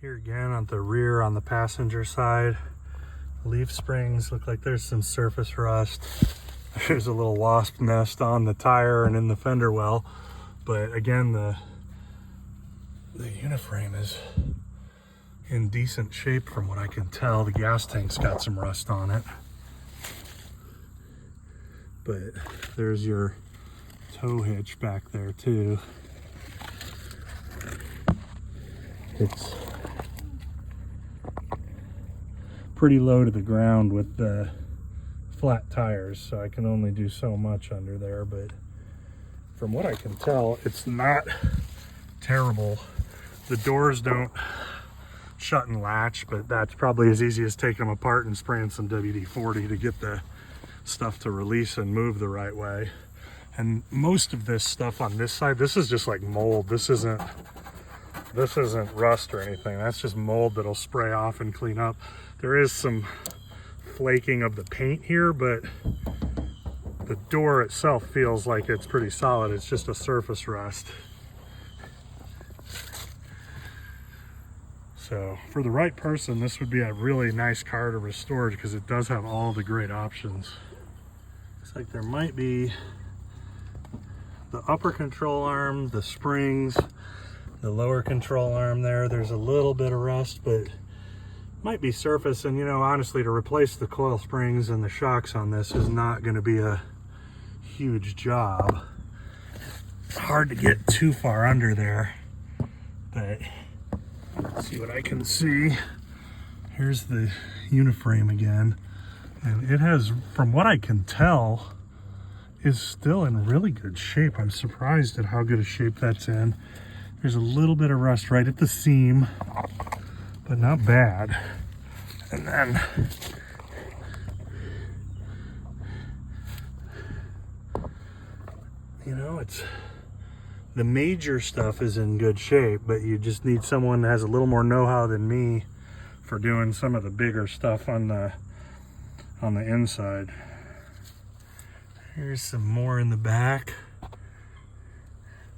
Here again on the rear on the passenger side, leaf springs look like there's some surface rust. There's a little wasp nest on the tire and in the fender well, but again the uniframe is in decent shape from what I can tell. The gas tank's got some rust on it, but there's your tow hitch back there too. It's pretty low to the ground with the flat tires, so I can only do so much under there, but from what I can tell, it's not terrible. The doors don't shut and latch, but that's probably as easy as taking them apart and spraying some WD-40 to get the stuff to release and move the right way. And most of this stuff on this side, this is just like mold. This isn't rust or anything. That's just mold that'll spray off and clean up. There is some flaking of the paint here, but the door itself feels like it's pretty solid. It's just a surface rust. So for the right person, this would be a really nice car to restore because it does have all the great options. Looks like there might be the upper control arm, the springs, the lower control arm there. There's a little bit of rust, but might be surface. And you know, honestly, to replace the coil springs and the shocks on this is not going to be a huge job. Hard to get too far under there, but let's see what I can see. Here's the uniframe again, and it has, from what I can tell, is still in really good shape. I'm surprised at how good a shape that's in. There's a little bit of rust right at the seam, but not bad. And then you know, it's the major stuff is in good shape, but you just need someone that has a little more know-how than me for doing some of the bigger stuff on the inside. Here's some more in the back.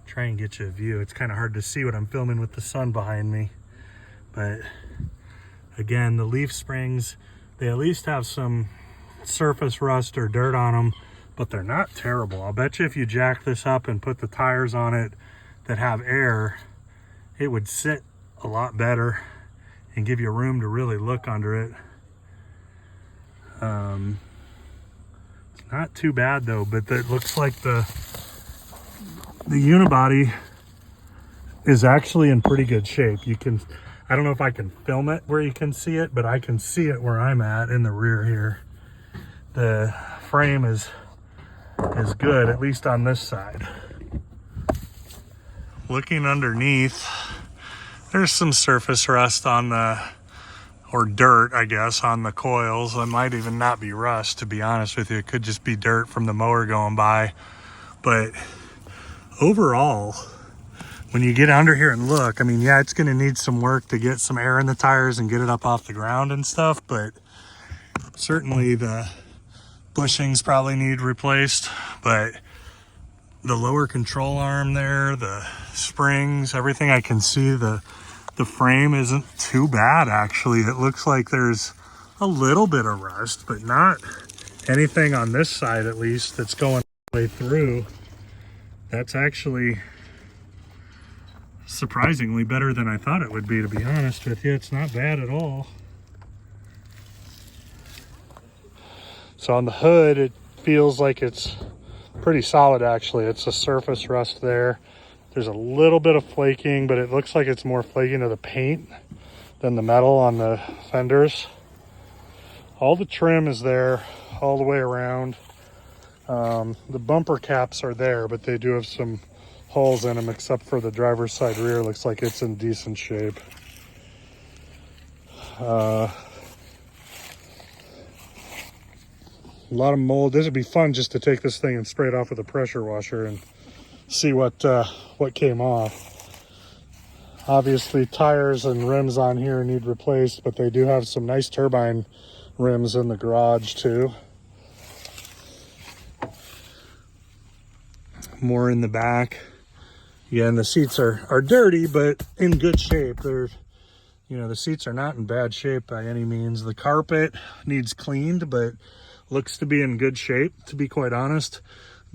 Try and get you a view. It's kind of hard to see what I'm filming with the sun behind me, but again, the leaf springs, they at least have some surface rust or dirt on them, but they're not terrible. I'll bet you if you jack this up and put the tires on it that have air, it would sit a lot better and give you room to really look under it. It's not too bad though, but it looks like the unibody is actually in pretty good shape. You can, I don't know if I can film it where you can see it, but I can see it where I'm at in the rear here. The frame is good, at least on this side. Looking underneath, there's some surface rust on the, or dirt, I guess, on the coils. It might even not be rust, to be honest with you. It could just be dirt from the mower going by. But overall, when you get under here and look, I mean, yeah, it's gonna need some work to get some air in the tires and get it up off the ground and stuff, but certainly the bushings probably need replaced. But the lower control arm there, the springs, everything I can see, the frame isn't too bad actually. It looks like there's a little bit of rust, but not anything on this side at least that's going all the way through. That's actually surprisingly better than I thought it would be, to be honest with you. It's not bad at all. So on the hood, it feels like it's pretty solid actually. It's a surface rust there. There's a little bit of flaking, but it looks like it's more flaking to the paint than the metal on the fenders. All the trim is there all the way around. The bumper caps are there, but they do have some holes in them, except for the driver's side rear. Looks like it's in decent shape. A lot of mold. This would be fun just to take this thing and spray it off with a pressure washer and see what came off. Obviously tires and rims on here need replaced, but they do have some nice turbine rims in the garage too. More in the back. Yeah, and the seats are dirty, but in good shape. They're, You know, the seats are not in bad shape by any means. The carpet needs cleaned, but looks to be in good shape, to be quite honest.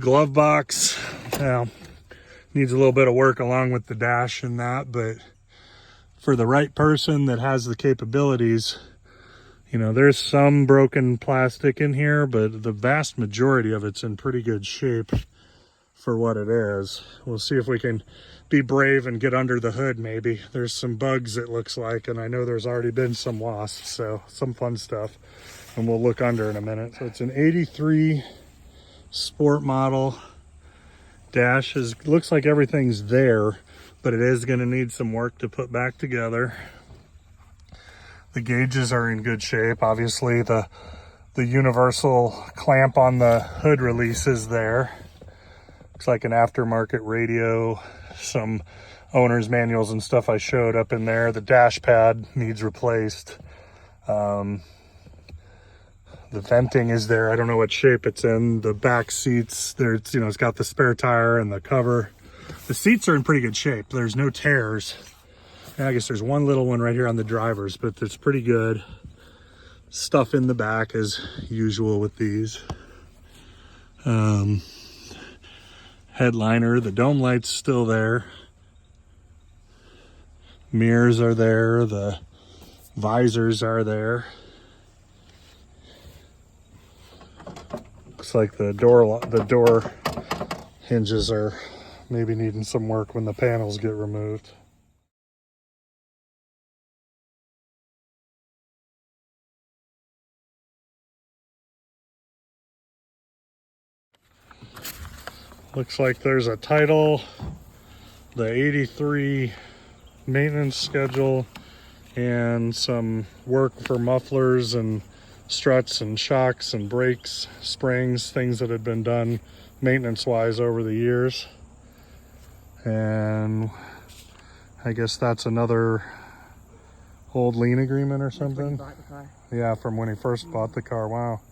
Glove box, well, needs a little bit of work along with the dash and that, but for the right person that has the capabilities, you know, there's some broken plastic in here, but the vast majority of it's in pretty good shape for what it is. We'll see if we can be brave and get under the hood maybe. There's some bugs, it looks like, and I know there's already been some wasps, so some fun stuff. And we'll look under in a minute. So it's an 83 sport model. Dash looks like everything's there, but it is going to need some work to put back together. The gauges are in good shape. Obviously the universal clamp on the hood release is there. Looks like an aftermarket radio, some owner's manuals and stuff I showed up in there. The dash pad needs replaced. The venting is there. I don't know what shape it's in. The back seats, there's, you know, it's got the spare tire and the cover. The seats are in pretty good shape. There's no tears. And I guess there's one little one right here on the driver's, but it's pretty good. Stuff in the back as usual with these. Headliner, the dome light's still there. Mirrors are there. The visors are there. Looks like the door hinges are maybe needing some work when the panels get removed. Looks like there's a title, the 83 maintenance schedule, and some work for mufflers and struts and shocks and brakes, springs, things that had been done maintenance-wise over the years. And I guess that's another old lien agreement or something. Yeah, from when he first bought the car. Wow.